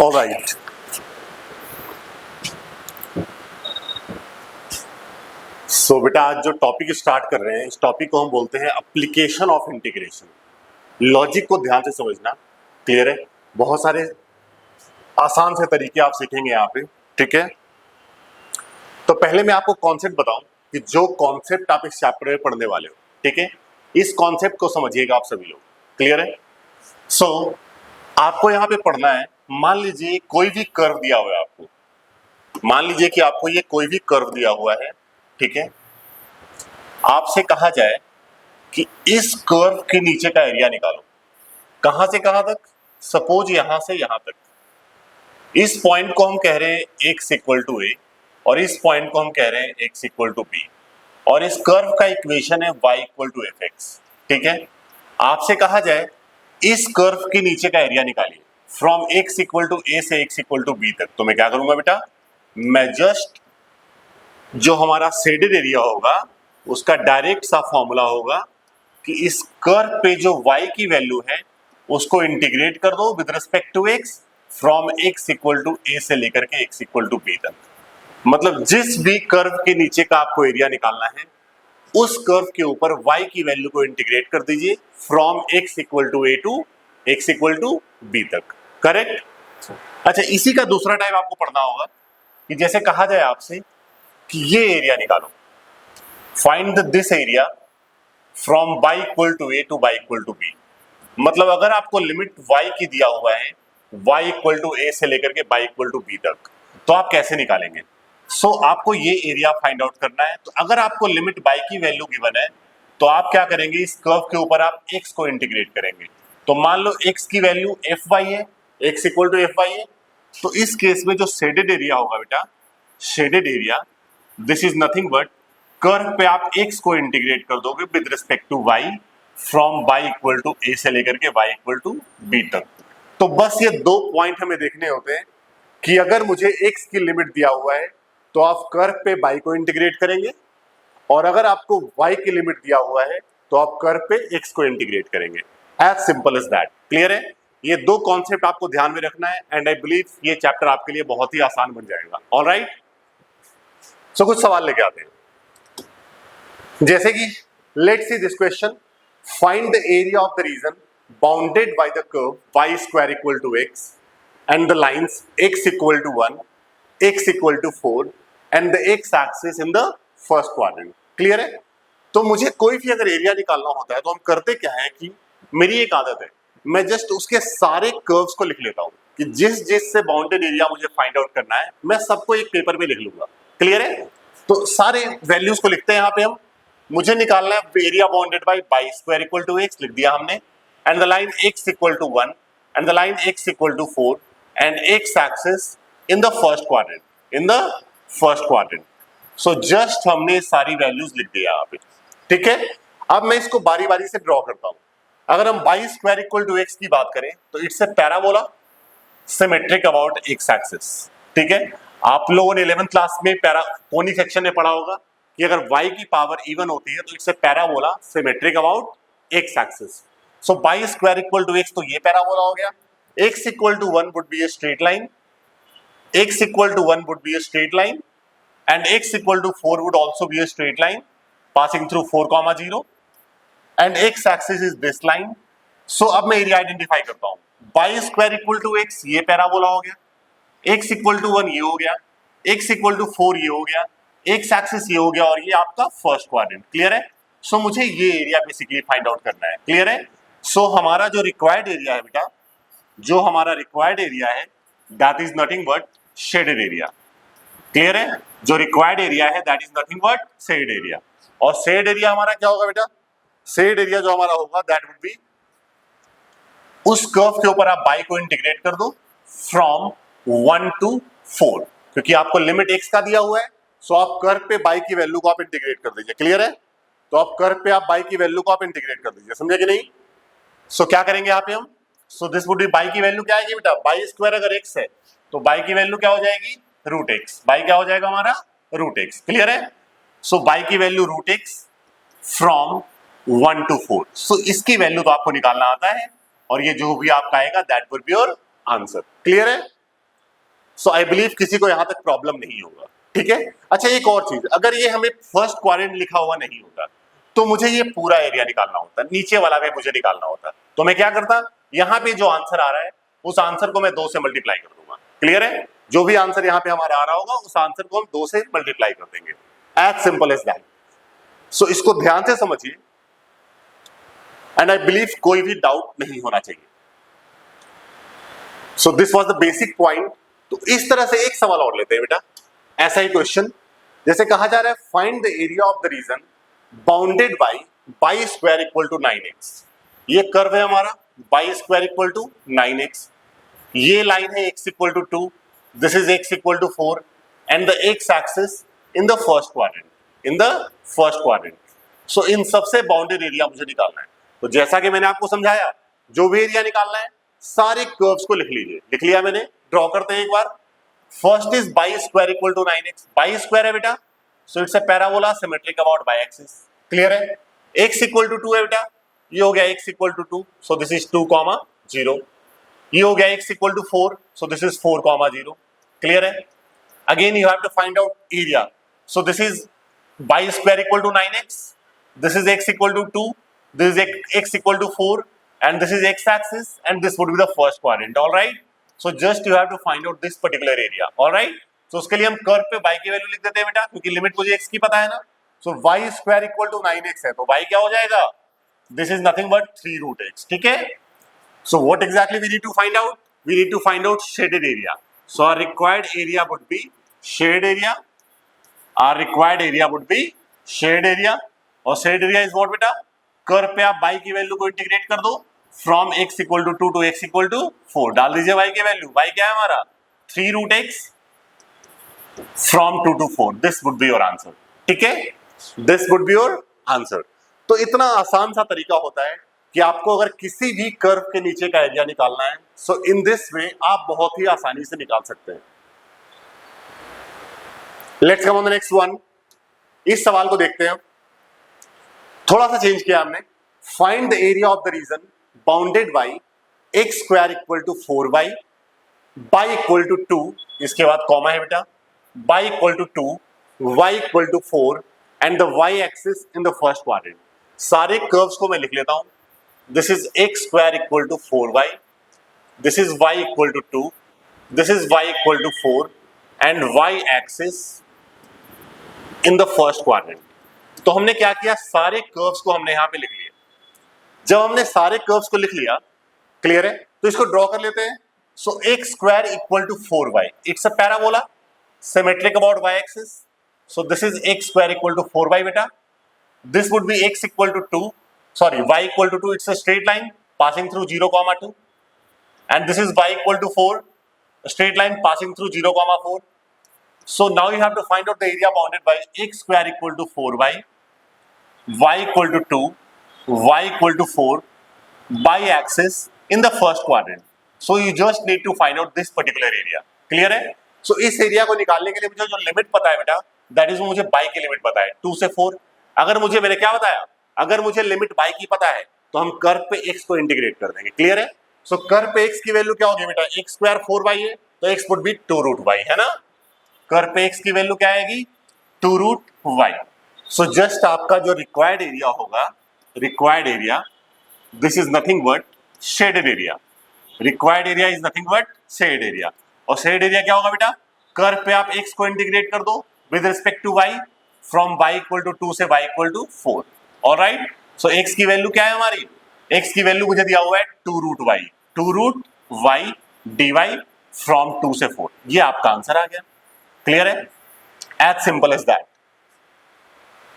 Alright, सो बेटा आज जो टॉपिक स्टार्ट कर रहे हैं इस टॉपिक को हम बोलते हैं एप्लीकेशन ऑफ इंटीग्रेशन। लॉजिक को ध्यान से समझना, क्लियर है? बहुत सारे आसान से तरीके आप सीखेंगे यहाँ पे, ठीक है? तो पहले मैं आपको कॉन्सेप्ट बताऊं कि जो कॉन्सेप्ट आप इस चैप्टर में पढ़ने वाले हो, ठीक है, इस कॉन्सेप्ट को समझिएगा आप सभी लोग, क्लियर है? सो आपको यहाँ पे पढ़ना है, मान लीजिए कोई भी कर्व दिया हुआ है आपको, मान लीजिए कि आपको ये कोई भी कर्व दिया हुआ है, ठीक है? आपसे कहा जाए कि इस कर्व के नीचे का एरिया निकालो, कहां से कहां तक? सपोज यहां से यहां तक। इस पॉइंट को हम कह रहे हैं x इक्वल टू ए और इस पॉइंट को हम कह रहे हैं x इक्वल टू बी और इस कर्व का इक्वेशन है y equal to F X, ठीक है? आपसे कहा जाए इस कर्व के नीचे का एरिया निकालिए from x equal to a से x इक्वल टू बी तक। तो मैं क्या करूंगा बेटा, मैं जस्ट जो हमारा शेडेड एरिया होगा उसका डायरेक्ट सा फॉर्मूला होगा कि इस कर्व पे जो y की वैल्यू है उसको इंटीग्रेट कर दो with respect to x from x equal to a से लेकर के x इक्वल टू बी तक। मतलब जिस भी कर्व के नीचे का आपको एरिया निकालना है उस कर्व के ऊपर y की वैल्यू को इंटीग्रेट कर दीजिए from x equal to A to x equal to B तक, करेक्ट? अच्छा, इसी का दूसरा टाइप आपको पढ़ना होगा कि जैसे कहा जाए आपसे कि ये एरिया निकालो, find this area from y equal to A to y equal to B. मतलब अगर आपको लिमिट y की दिया हुआ है y इक्वल टू ए से लेकर के y इक्वल टू बी तक, तो आप कैसे निकालेंगे? सो आपको ये एरिया फाइंड आउट करना है। तो अगर आपको लिमिट y की वैल्यू गिवन है तो आप क्या करेंगे, इस कर्व के ऊपर आप x को इंटीग्रेट करेंगे। तो मान लो x की वैल्यू fy है, x इक्वल टू fy है, तो इस केस में जो शेडेड एरिया होगा बेटा, shaded area this is nothing but curve पे आप x को इंटीग्रेट कर दोगे with respect to y from y equal to a से लेकर के y इक्वल टू b तक। तो बस ये दो पॉइंट हमें देखने होते हैं कि अगर मुझे x की लिमिट दिया हुआ है तो आप कर्व पे y को इंटीग्रेट करेंगे और अगर आपको y की लिमिट दिया हुआ है तो आप कर्व पे x को इंटीग्रेट करेंगे। As simple as that, clear है? ये दो कॉन्सेप्ट आपको ध्यान में रखना है एंड आई बिलीव ये चैप्टर आपके लिए बहुत ही आसान बन जाएगा। ऑलराइट, सो कुछ सवाल लेके आते हैं, जैसे कि let's see this question, find the area of the region bounded by the curve y square equal to x and the lines x equal to 1, x equal to 4 and the x axis in the first quadrant. Clear है? तो मुझे कोई भी अगर area निकालना होता है तो हम करते क्या है कि मेरी एक आदत है, मैं जस्ट उसके सारे कर्व्स को लिख लेता हूं कि जिस जिस से बाउंडेड एरिया मुझे फाइंड आउट करना है मैं सबको एक पेपर में लिख लूंगा। क्लियर है? तो सारे वैल्यूज को लिखते हैं यहाँ पे हम। मुझे निकालना है area bounded by y square equal to x, लिख दिया हमने, and the line x equal to 1 and the line x equal to 4 and x axis in the first quadrant, in the first quadrant. So just हमने सारी values लिख दिया यहाँ पे, ठीक है? अब मैं इसको बारी बारी से ड्रॉ करता हूं। अगर हम y square equal to x की बात करें तो it's a parabola symmetric about x axis, ठीक है? आप लोगों ने 11th क्लास में कोनिक सेक्शन में पढ़ा होगा कि अगर y की पावर इवन होती है तो it's a parabola symmetric about x axis. So y square equal to x, तो ये पैराबोला हो गया। x equal to 1 would be a straight line, x equal to 1 would be a straight line and x equal to 4 would also be a straight line passing through 4, 0 and x axis is this line. So अब मैं area identify करता हूं। y square equal to x ये parabola हो गया, x equal to 1 ये हो गया, x इक्वल टू 4 ये हो गया, x एक्सिस ये हो गया और ये आपका फर्स्ट क्वाड्रेंट। क्लियर है? सो मुझे ये एरिया बेसिकली फाइंड आउट करना है। क्लियर है? सो हमारा जो रिक्वायर्ड एरिया है बेटा, जो हमारा रिक्वायर्ड एरिया है that is nothing but shaded area. Clear है? जो रिक्वायर्ड एरिया है that is nothing but shade area. और शेड एरिया हमारा क्या होगा बेटा? शेड एरिया जो हमारा होगा दैट वुड बी उस कर्व के ऊपर आप y को इंटीग्रेट कर दो फ्रॉम 1 टू 4, क्योंकि आपको लिमिट x का दिया हुआ है। सो आप कर्व पे y की वैल्यू को आप इंटीग्रेट कर दीजिए। क्लियर है? तो आप कर्व पे आप y की वैल्यू को आप इंटीग्रेट कर दीजिए, समझे कि नहीं? सो क्या करेंगे यहाँ पे हम? So this would B y की वैल्यू क्या आएगी बेटा? y स्क्वायर अगर x है तो y की वैल्यू क्या हो जाएगी? Root x. y क्या हो जाएगा हमारा? Root X. क्लियर है? सो y की value root X from 1 to 4। So इसकी वैल्यू तो आपको निकालना आता है और ये जो भी आपका आएगा that would be your answer. Clear है? सो आई बिलीव किसी को यहां तक प्रॉब्लम नहीं होगा, ठीक है। अच्छा एक और चीज, अगर ये हमें फर्स्ट क्वाड्रेंट लिखा हुआ नहीं होता तो मुझे ये पूरा एरिया निकालना होता, नीचे वाला भी मुझे निकालना होता। तो मैं क्या करता, यहाँ पे जो आंसर आ रहा है उस आंसर को मैं 2 से मल्टीप्लाई कर दूंगा। क्लियर है, जो भी आंसर यहाँ पे हमारा आ रहा होगा उस आंसर को हम 2 से मल्टीप्लाई कर देंगे, एज सिंपल एज दैट। सो इसको ध्यान से समझिए एंड आई बिलीव कोई भी डाउट नहीं होना चाहिए। So this was the basic point. तो इस तरह से एक सवाल और लेते हैं बेटा, ऐसा ही क्वेश्चन, जैसे कहा जा रहा है find the area of the region bounded by square equal to 9x। ये कर्व है हमारा, by square equal to 9x, ये लाइन है x equal to 2, this is x equal to 4 and the x axis in the first quadrant, so in सबसे bounded area मुझे निकालना है। तो जैसा कि मैंने आपको समझाया, जो भी एरिया निकालना है सारे कर्व्स को लिख लीजिए। लिख लिया मैंने, ड्रॉ करते हैं एक बार। First is y square equal to 9x, y square है बेटा, so it's a parabola symmetric about y axis. Clear है, x इक्वल टू 2 है बेटा, ये हो गया x equal to 2, so this is 2, 0। ये हो गया x equal to 4, so this is 4, 0। Clear है, again you have to find out area, so this is y square equal to 9x, this is x equal to 2, this is x equal to 4 and this is x axis and this would be the first quadrant, all right। so just you have to find out this particular area, all right। so उसके लिए हम curve पे y की value लिख देते हैं बेटा, क्योंकि लिमिट मुझे x की पता है ना। so y square equal to 9x है, तो y क्या हो जाएगा, this is nothing but 3 root x, ठीक है। so what exactly we need to find out, we need to find out shaded area, so our required area would be shaded area, our required area would be shaded area। और shade area is what बेटा, curve पे आप y की value को integrate कर दो, from x equal to 2 to x equal to 4, डाल दीजिए y की वैल्यू, y क्या है हमारा 3 root x from 2 to 4, this would be your answer, ठीक है, this would be your answer. तो इतना आसान सा तरीका होता है कि आपको अगर किसी भी कर्व के नीचे का एरिया निकालना है, सो इन दिस वे आप बहुत ही आसानी से निकाल सकते हैं। Let's come on the next one. इस सवाल को देखते हैं, थोड़ा सा चेंज किया हमने। Find the area of the region bounded by X square equal to 4y, by equal to 2, इसके बाद कॉमा है बेटा, by equal to 2, y equal to 4 and the y axis in the first quadrant. सारे curves को मैं लिख लेता हूं, this is x square equal to 4y, this is y equal to 2, this is y equal to 4 and y axis in the first quadrant. तो हमने क्या किया, सारे कर्व्स को हमने यहां पे लिख लिया। जब हमने सारे कर्व्स को लिख लिया, क्लियर है, तो इसको ड्रॉ कर लेते हैं। So x square equal to 4y, it's a parabola symmetric about y axis, so this is x square equal to 4y बेटा, this would be x equal to 2, sorry y equal to 2, it's a straight line passing through 0, 2 and this is y equal to 4, straight line passing through 0, 4। So now you have to find out the area bounded by x square equal to 4y, y equal to 2, y equal to 4, by axis in the first quadrant. So you just need to find out this particular area. Clear है? So इस area को निकालने के लिए मुझे जो limit पता है बेटा, that is मुझे y की लिमिट पता है 2 से 4। अगर मुझे, मैंने क्या बताया, अगर मुझे लिमिट y की पता है तो हम कर्व पे x को इंटीग्रेट कर देंगे। क्लियर है? सो कर्व पे x की वैल्यू क्या होगी बेटा, x स्क्वायर 4y है, तो x would be 2 root y, है ना। कर्व पे x की वैल्यू क्या आएगी, 2 रूट y। सो जस्ट आपका जो रिक्वायर्ड एरिया होगा, required area, this is nothing but shaded area. Required area is nothing but shade area. और शेड एरिया क्या होगा बेटा, कर्व पे आप x को इंटीग्रेट कर दो with respect to y, from y equal to 2 से y equal to 4। Alright, so x की वैल्यू क्या है हमारी, x की वैल्यू मुझे दिया हुआ है 2 root y, 2 root y dy from 2 से 4। ये आपका आंसर आ गया। क्लियर है, एज सिंपल एज दैट।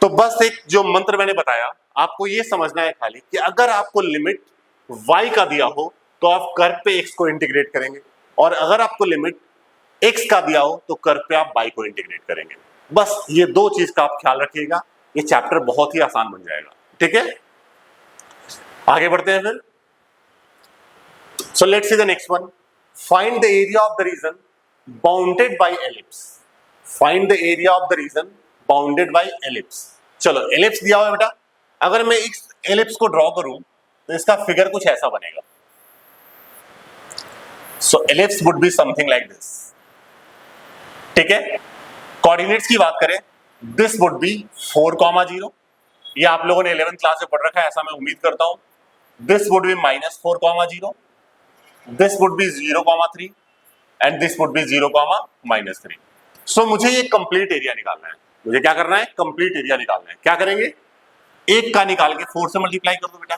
तो बस एक जो मंत्र मैंने बताया, आपको ये समझना है खाली कि अगर आपको लिमिट y का दिया हो तो आप कर्व पे x को इंटीग्रेट करेंगे, और अगर आपको लिमिट x का दिया हो तो कर्व पे आप y को इंटीग्रेट करेंगे। बस ये दो चीज का आप ख्याल रखिएगा, ये चैप्टर बहुत ही आसान बन जाएगा। ठीक है, आगे बढ़ते हैं फिर। सो let's see the next one. Find the area of the region bounded bye ellipse. Find the area of the region bounded bye ellipse. चलो, एलिप्स दिया हुआ है बेटा, अगर मैं इस एलिप्स को ड्रॉ करूं तो इसका फिगर कुछ ऐसा बनेगा। So ellipse would be something like this. ठीक है। कोऑर्डिनेट्स की बात करें, दिस वुड बी 4,0, ये आप लोगों ने 11th क्लास में पढ़ रखा है ऐसा मैं उम्मीद करता हूं। This would B -4,0, this would B 0,3 and this would B 0,-3। सो मुझे ये कंप्लीट एरिया निकालना है। मुझे क्या करना है? कंप्लीट एरिया निकालना है। क्या करेंगे? एक का निकाल के 4 से मल्टीप्लाई कर दो बेटा,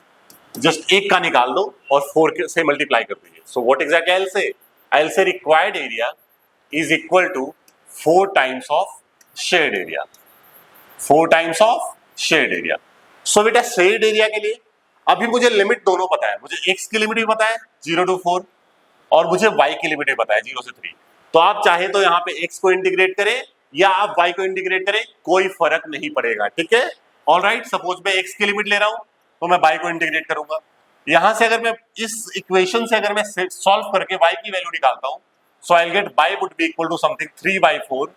जस्ट एक का निकाल दो और 4 से मल्टीप्लाई कर दीजिए। So what exactly I will say required area is equal to 4 times of shade area, 4 times of shade area. So बेटा शेड एरिया के लिए अभी मुझे लिमिट दोनों पता है, मुझे x की लिमिट भी पता है 0 to 4 और मुझे y की लिमिट भी पता है 0 से 3। तो आप चाहे तो यहाँ पे x को इंटीग्रेट करें या आप y को इंटीग्रेट करें, कोई फर्क नहीं पड़ेगा, ठीक है। ऑलराइट, सपोज मैं x की लिमिट ले रहा हूं तो मैं y को इंटीग्रेट करूंगा। यहां से अगर मैं इस इक्वेशन से अगर मैं सॉल्व करके y की वैल्यू निकालता हूं, so I will get y would be equal to something 3/4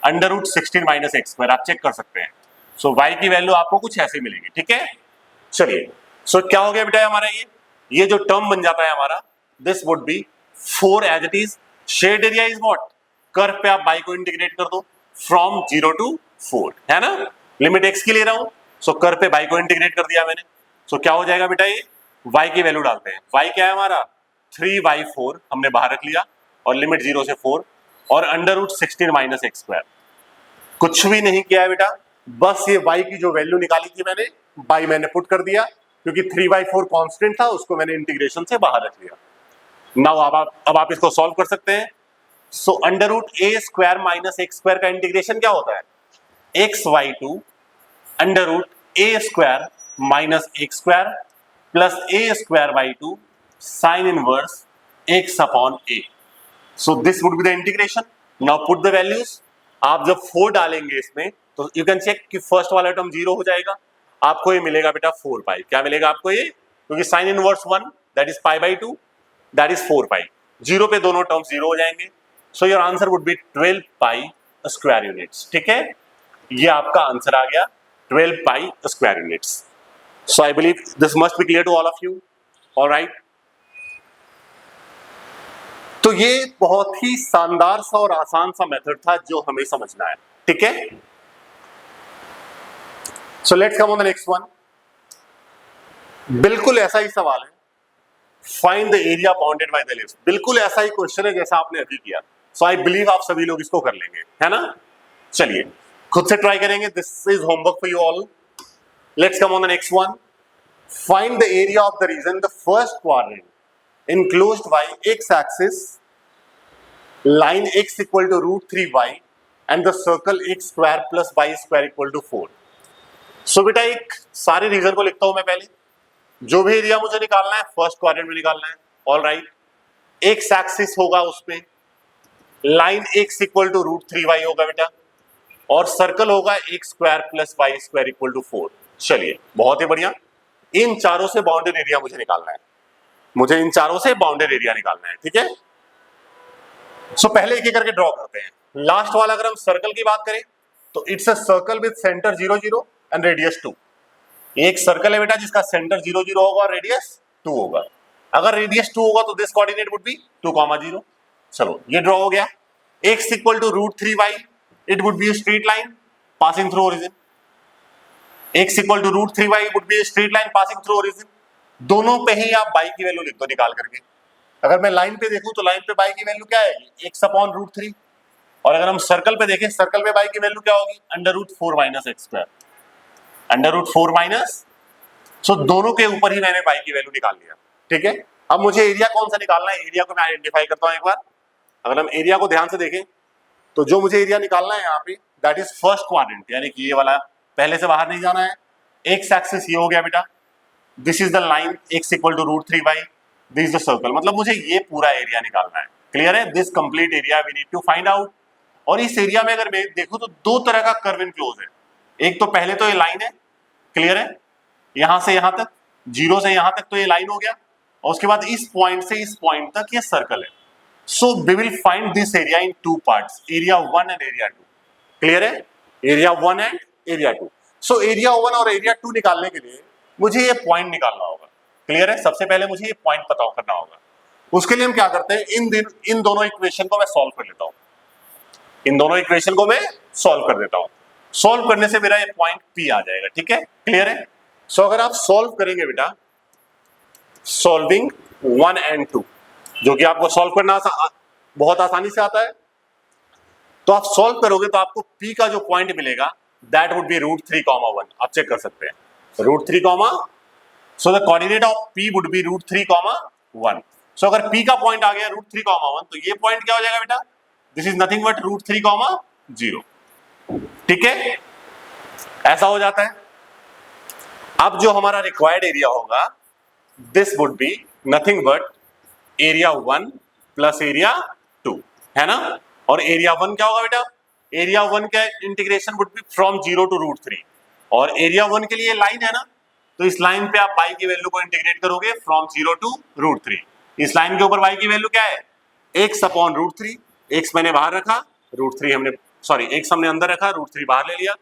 √16 - x²। आप चेक कर सकते हैं। सो y की वैल्यू आपको कुछ ऐसे मिलेगी, ठीक है। चलिए, सो क्या हो गया बेटा हमारा ये जो टर्म बन जाता है हमारा, this would be 4 as it is. Shade area is what? Curve पे आप y को इंटीग्रेट कर दो फ्रॉम 0 to 4, है ना। लिमिट x की ले रहा हूं, सो कर्व पे y को इंटीग्रेट कर दिया मैंने। सो क्या हो जाएगा बेटा, ये y की वैल्यू डालते हैं। y क्या है हमारा? 3/4 हमने बाहर रख लिया और लिमिट 0 से 4 और √16 - x²। कुछ भी नहीं किया है बेटा, बस ये y की जो वैल्यू निकाली थी मैंने, y मैंने पुट कर दिया क्योंकि 3/4 कांस्टेंट था, उसको मैंने इंटीग्रेशन से बाहर रख लिया। नाउ अब आप इसको सॉल्व कर सकते हैं। सो √a² - x² का इंटीग्रेशन क्या होता है? x/2 √a² - x² plus a²/2 sine inverse x/a। So this would be the integration. Now put the values. आप जब 4 डालेंगे इसमें तो यू कैन चेक कि फर्स्ट वाला टर्म 0 हो जाएगा, आपको ये मिलेगा बेटा 4π। क्या मिलेगा आपको ये? क्योंकि sine inverse 1 that is π/2 that is 4π। 0 पे दोनों टर्म्स 0 हो जाएंगे। So your answer would be 12π² units, ठीक है। ये आपका आंसर आ गया 12π² units. So I believe this must be clear to all of you. Alright, तो ये बहुत ही शानदार सा और आसान सा मेथड था जो हमें समझना है, ठीक है। सो let's come on the next one. बिल्कुल ऐसा ही सवाल है, find the area bounded by the ellipse. बिल्कुल ऐसा ही क्वेश्चन है जैसा आपने अभी किया। सो आई बिलीव आप सभी लोग इसको कर लेंगे, है ना। चलिए खुद से ट्राई करेंगे। This is homework for you all. Let's come on the next one. Find the area of the region the first quadrant enclosed by x-axis, line x equal to √3y and the circle x² plus y² equal to 4। सो बेटा एक सारे reason को लिखता हूं मैं पहले। जो भी एरिया मुझे निकालना है फर्स्ट क्वाड्रेंट में निकालना है। ऑलराइट, एक्स एक्सिस होगा उसपे, line x equal to √3y होगा बेटा और सर्कल होगा x² plus y² equal to 4। चलिए बहुत ही बढ़िया। इन चारों से बाउंडेड एरिया मुझे निकालना है, मुझे इन चारों से बाउंडेड एरिया निकालना है, ठीक है। सो पहले एक एक करके ड्रॉ करते हैं। लास्ट वाला अगर हम सर्कल की बात करें तो it's a circle with centre 0 0 and radius 2। एक सर्कल है बेटा जिसका सेंटर 0 0 होगा और रेडियस 2 होगा। अगर रेडियस 2 होगा तो दिस कोऑर्डिनेट वुड बी 2,0। चलो ये ड्रॉ हो गया। x equal to √3y, it would be a straight line passing through origin. x equal to √3y would be a straight line passing through origin. दोनों पे ही आप y की value लिख दो निकाल करके। अगर मैं लाइन पे देखूं तो लाइन पे y की वैल्यू क्या आएगी? x/√3। और अगर हम सर्कल पे देखें, सर्कल पे y की वैल्यू क्या होगी? √4 - x²। √4 सो दोनों के ऊपर ही मैंने y की वैल्यू निकाल लिया, ठीक है। अब मुझे एरिया कौन सा निकालना है? एरिया को मैं आइडेंटिफाई करता हूं एक बार। अगर हम एरिया को ध्यान से देखें तो जो मुझे एरिया निकालना है यहाँ पे दैट इज फर्स्ट क्वाड्रेंट, यानी कि ये वाला पहले से बाहर नहीं जाना है। एक्स एक्सिस ये हो गया बेटा, this is the line x equal to √3y, this is the circle. मतलब मुझे ये पूरा एरिया निकालना है। क्लियर है? This complete area we need to find out. और इस एरिया में अगर मैं देखूं तो दो तरह का कर्व इनक्लोज है। एक तो पहले तो ये लाइन है, क्लियर है, यहां से यहां तक, 0 से यहां तक तो ये लाइन हो गया और उसके बाद इस पॉइंट से इस पॉइंट तक ये सर्कल है। So we will find this area in 2 parts, area 1 and area 2। Clear है? Area 1 and area 2। So area 1 और एरिया 2 निकालने के लिए मुझे ये पॉइंट निकालना होगा। क्लियर है? सबसे पहले मुझे ये पॉइंट पता करना होगा। उसके लिए हम क्या करते हैं, इन दोनों इक्वेशन को मैं सॉल्व कर लेता हूं। इन दोनों इक्वेशन को मैं सॉल्व कर देता हूं। सॉल्व करने से मेरा ये पॉइंट P आ जाएगा, ठीक है, क्लियर है। सो अगर आप सॉल्व करेंगे बेटा, सॉल्विंग 1 and 2, जो कि आपको सॉल्व करना बहुत आसानी से आता है, तो आप सॉल्व करोगे तो आपको P का जो पॉइंट मिलेगा दैट वुड बी √3, 1। आप चेक कर सकते हैं, √3, so the coordinate of P would be √3, 1। सो अगर P का पॉइंट आ गया √3, 1, तो ये पॉइंट क्या हो जाएगा बेटा, दिस इज नथिंग बट √3, 0, ठीक है, ऐसा हो जाता है। अब जो हमारा रिक्वायर्ड एरिया होगा this would be nothing but area 1 plus area 2, है ना। और एरिया 1 क्या होगा बेटा, एरिया 1 का integration would be from 0 to √3, और एरिया 1 के लिए लाइन है ना, तो इस लाइन पे आप y की वैल्यू को इंटीग्रेट करोगे फ्रॉम 0 टू √3। इस लाइन के ऊपर y की वैल्यू क्या है, x अपॉन √3, x मैंने बाहर रखा, √3 हमने x हमने अंदर रखा, √3 बाहर ले लिया।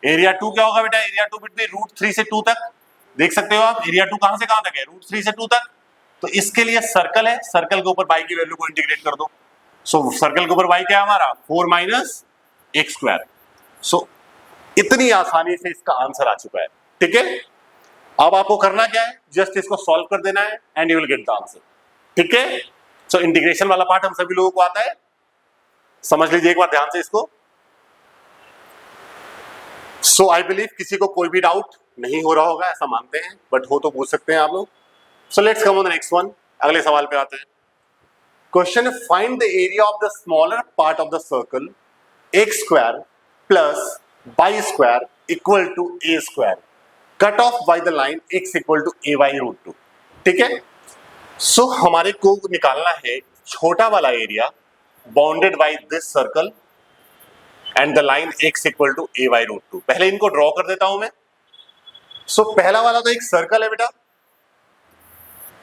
एरिया 2 क्या होगा बेटा, एरिया 2 वुड बी √3 से 2 तक, देख सकते हो आप एरिया 2 कहां से कहां तक है, √3 से 2 तक। तो इसके लिए सर्कल है, सर्कल के ऊपर y की वैल्यू को इंटीग्रेट कर दो। सो सर्कल के ऊपर y क्या है हमारा, 4 - x²। सो इतनी आसानी से इसका आंसर आ चुका है, ठीक है। अब आपको करना क्या है, जस्ट इसको सॉल्व कर देना है and you will get the answer, ठीक है। सो इंटीग्रेशन वाला पार्ट हम सभी लोगों को आता है, समझ लीजिए एक बार ध्यान से इसको। सो आई बिलीव किसी को कोई भी डाउट नहीं हो रहा होगा, ऐसा मानते हैं, बट हो तो पूछ सकते हैं आप लोग। So let's come on the next one, अगले सवाल पे आते हैं। Question, find the area of the smaller part of the circle x² plus y² equal to a², cut off by the line x equal to a/√2, ठीक है। सो हमारे को निकालना है छोटा वाला area bounded by this circle and the line x equal to a/√2। पहले इनको ड्रॉ कर देता हूं मैं। सो पहला वाला तो एक सर्कल है बेटा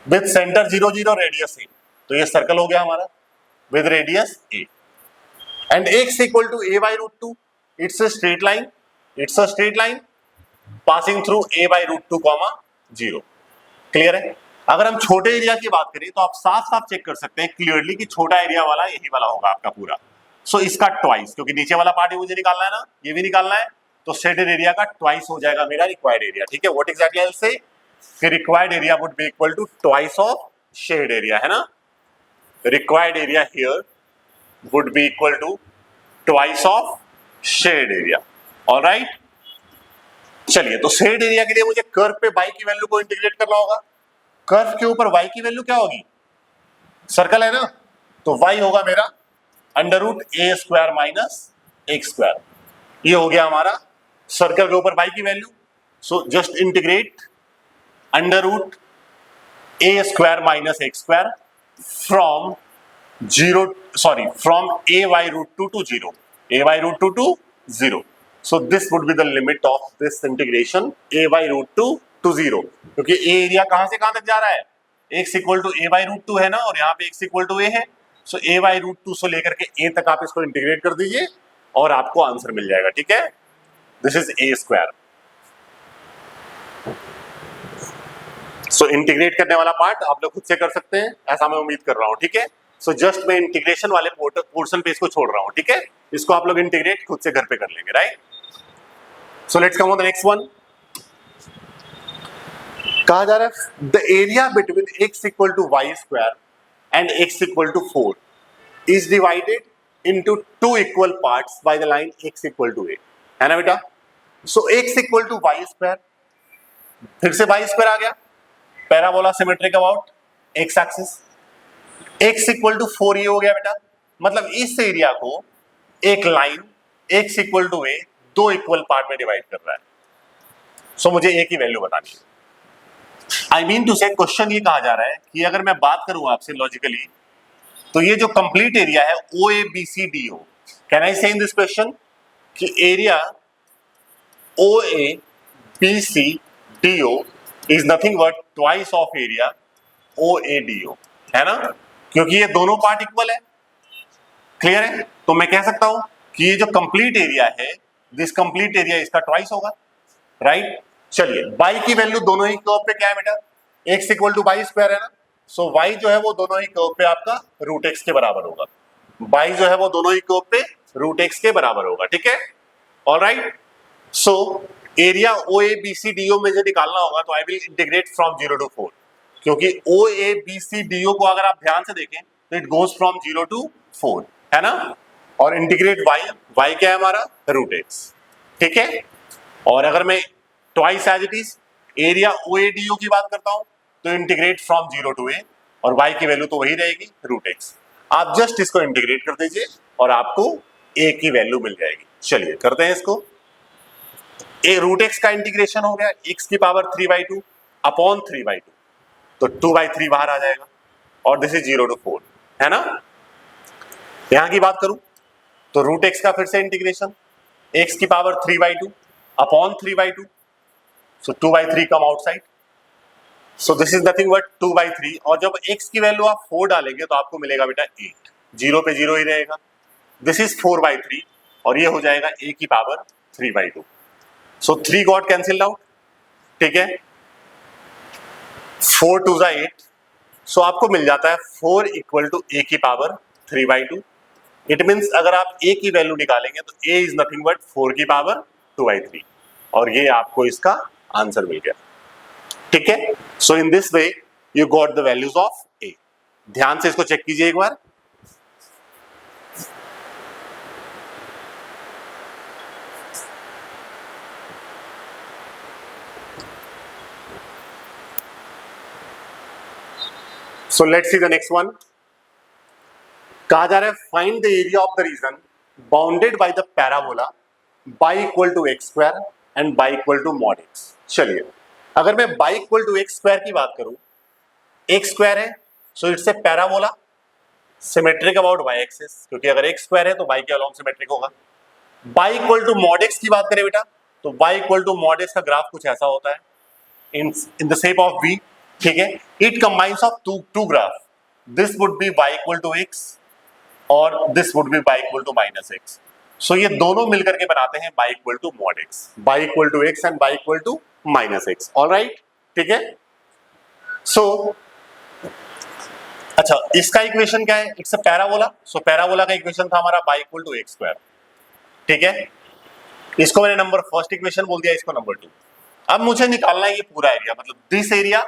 विद सेंटर 0, 0, रेडियस a, तो ये सर्कल हो गया हमारा with radius a, and x equal to a/√2, it's a straight line, it's a straight line passing through a/√2, 0, clear है। अगर हम छोटे एरिया की बात करें तो आप साफ साफ चेक कर सकते हैं क्लियरली कि छोटा एरिया वाला यही वाला होगा आपका पूरा। सो इसका ट्वाइस, क्योंकि नीचे वाला पार्ट मुझे निकालना है ना, ये भी निकालना है, तो शेडेड एरिया का ट्वाइस हो जाएगा मेरा रिक्वायर्ड एरिया, ठीक है। What exactly I will say, कि required area would be equal to twice of shade area, है ना। Required area here would be equal to twice of shade area, alright. चलिए, तो शेड एरिया के लिए मुझे कर्व पे y की वैल्यू को इंटीग्रेट करना होगा। कर्व के ऊपर y की वैल्यू क्या होगी, सर्कल है ना, तो y होगा मेरा √a² माइनस x², ये हो गया हमारा सर्कल के ऊपर y की value. So just integrate √a² minus x² from a/√2 to 0, a/√2 to 0। So this would be the limit of this integration a/√2 to 0, क्योंकि a एरिया कहां से कहां तक जा रहा है, x इक्वल टू a/√2 है ना, और यहाँ पे x इक्वल टू a है। सो a/√2 से लेकर के a तक आप इसको इंटीग्रेट कर दीजिए और आपको आंसर मिल जाएगा, ठीक है। This is a²। So integrate करने वाला पार्ट आप लोग खुद से कर सकते हैं, ऐसा मैं उम्मीद कर रहा हूं, ठीक है। सो जस्ट मैं इंटीग्रेशन वाले पोर्शन पे इसको छोड़ रहा हूं, ठीक है। इसको आप लोग इंटीग्रेट खुद से घर पे कर लेंगे, right. So let's come on the next one. कहा जा रहा है the area between x equal to y² and x equal to 4 is divided into 2 equal parts by the line x equal to a, है ना बेटा। सो x equal to y², फिर से y² आ गया, parabola symmetric about x axis, x equal to 4 ये हो गया बेटा। मतलब इस एरिया को एक line x equal to a 2 equal part में डिवाइड कर रहा है। सो मुझे a की वैल्यू बतानी है। आई मीन टू से क्वेश्चन ये कहा जा रहा है कि अगर मैं बात करूं आपसे लॉजिकली, तो ये जो कंप्लीट एरिया है OABCDO, कैन आई से इन दिस क्वेश्चन कि area OABCDO is nothing but twice of area OADO, है ना, क्योंकि ये दोनों पार्ट इक्वल है, क्लियर है। तो मैं कह सकता हूं कि ये जो कंप्लीट एरिया है, दिस कंप्लीट एरिया इसका ट्वाइस होगा, राइट। चलिए, y की वैल्यू दोनों ही कर्व पे क्या है बेटा, x इक्वल टू y² है ना। सो y जो है वो दोनों ही कर्व पे आपका √x के बराबर होगा, y जो है वो दोनों ही कर्व पे रूट एक्स के बराबर होगा, ठीक है। Alright, so area O A B C D O मुझे निकालना होगा, तो I will integrate from 0 to 4, क्योंकि ओ ए बी सी डी ओ को अगर आप ध्यान से देखें तो इट गोज फ्रॉम 0 टू 4, है ना। और इंटीग्रेट वाई, वाई क्या है हमारा, रूट एक्स, ठीक है। और अगर मैं twice as it is area O A D O की बात करता हूं, तो इंटीग्रेट फ्रॉम 0 टू ए, और वाई की वैल्यू तो वही रहेगी रूट एक्स। आप जस्ट इसको इंटीग्रेट कर दीजिए और आपको ए की वैल्यू मिल जाएगी। चलिए करते हैं इसको। ए रूट एक्स का इंटीग्रेशन हो गया एक्स की पावर 3/2 अपॉन 3/2, तो 2/3 बाहर आ जाएगा, और दिस इज 0 टू 4, है ना। यहां की बात करूं तो रूट एक्स का फिर से इंटीग्रेशन एक्स की power 3/2 upon 3/2, so 2/3 come outside, so this is nothing but 2/3, और जब x की वैल्यू आप 4 डालेंगे तो आपको मिलेगा बेटा 8, 0 पे 0 ही रहेगा, दिस इज 4/3, और ये हो जाएगा a की पावर 3/2, सो 3 गॉट कैंसिल्ड आउट, ठीक है। 4 2 जा 8, सो आपको मिल जाता है 4 इक्वल टू a की पावर 3/2। इट मीन्स अगर आप a की वैल्यू निकालेंगे तो a इज नथिंग बट 4 की पावर 2/3, और ये आपको इसका आंसर मिल गया, ठीक है। So in this way you got the values of a। ध्यान से इसको चेक कीजिए एक बार। So let's see the next one. कहा जा रहा है find the area of the region bounded by the parabola y equal to x square and y equal to mod x. चलिए, अगर मैं y equal to x square की बात करूं, एक्स स्क्वायर है, so it's a parabola symmetric about y axis, क्योंकि अगर x square है तो वाई के अलोंग सिमेट्रिक होगा। Y equal to mod x की बात करें बेटा, तो y equal to mod x का ग्राफ कुछ ऐसा होता है in the shape of V, ठीक है। It combines of two graph, this would be y equal to x और this would be y equal to minus x. So ये दोनों मिलकर के बनाते हैं y equal to mod x, y equal to x and y equal to minus x, alright, ठीक है। So अच्छा, इसका इक्वेशन क्या है, it's a parabola, so parabola का इक्वेशन था हमारा y equal to x square, ठीक है। इसको मैंने नंबर फर्स्ट इक्वेशन बोल दिया, इसको नंबर 2। अब मुझे निकालना है ये पूरा एरिया, मतलब दिस एरिया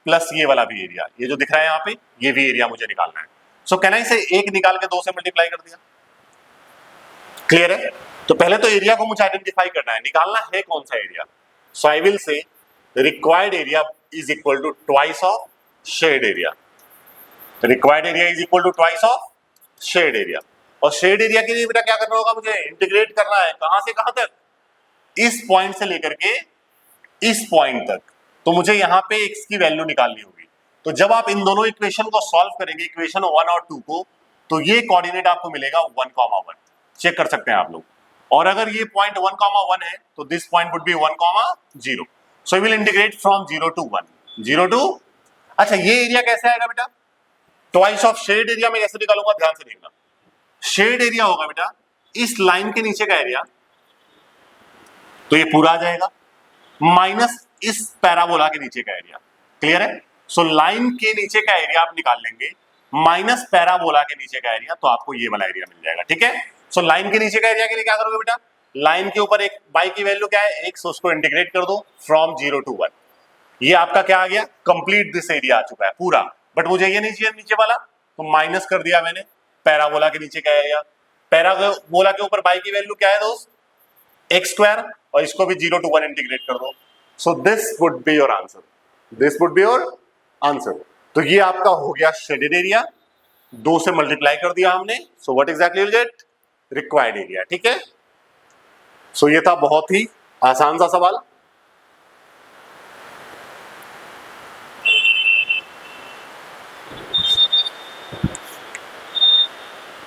प्लस ये वाला भी एरिया, ये जो दिख रहा है यहाँ पे, ये भी एरिया मुझे निकालना है। सो कैन आई से एक निकाल के 2 से मल्टीप्लाई कर दिया, क्लियर है। तो पहले तो एरिया को मुझे आइडेंटिफाई करना है, निकालना है कौन सा एरिया। So I will say required area is equal to twice of shade area, required area is equal to twice of shade area. और शेड एरिया के लिए बेटा क्या करना होगा, मुझे इंटीग्रेट करना है, कहां से कहां तक, इस पॉइंट से लेकर के इस पॉइंट तक, तो मुझे यहां पे x की वैल्यू निकालनी होगी। तो जब आप इन दोनों इक्वेशन को सॉल्व करेंगे, इक्वेशन 1 और 2 को, तो ये कोऑर्डिनेट आपको मिलेगा 1,1, चेक कर सकते हैं आप लोग। और अगर ये पॉइंट 1,1 है तो this point would be 1,0। So we will integrate from 0 to 1, 0 to, अच्छा ये एरिया कैसे आएगा बेटा, ट्वाइस ऑफ शेड एरिया में कैसे निकालूंगा, ध्यान से देखना। शेड एरिया होगा बेटा इस लाइन के नीचे का एरिया, तो ये पूरा आ जाएगा, माइनस इस पैराबोला के नीचे का एरिया, क्लियर है। सो लाइन के नीचे का एरिया आप निकाल लेंगे माइनस पैराबोला के नीचे का एरिया, तो आपको ये वाला एरिया मिल जाएगा, ठीक है। सो लाइन के नीचे का एरिया के लिए क्या करोगे बेटा, लाइन के ऊपर एक बाई की वैल्यू क्या है, x, उसको इंटीग्रेट कर दो फ्रॉम 0 टू 1, ये आपका क्या आ गया, कंप्लीट दिस एरिया आ चुका है पूरा। बट मुझे ये नहीं चाहिए नीचे वाला, तो माइनस कर दिया मैंने पैराबोला के नीचे का एरिया। पैराबोला के ऊपर बाई की वैल्यू क्या है दोस्त, एक्स स्क्वायर, और इसको भी 0 टू 1 इंटीग्रेट कर दो। So this would be your answer, this would be your answer. तो ये आपका हो गया शेडेड एरिया, 2 से मल्टीप्लाई कर दिया हमने, सो what exactly will get, required area, ठीक है। सो ये था बहुत ही आसान सा सवाल।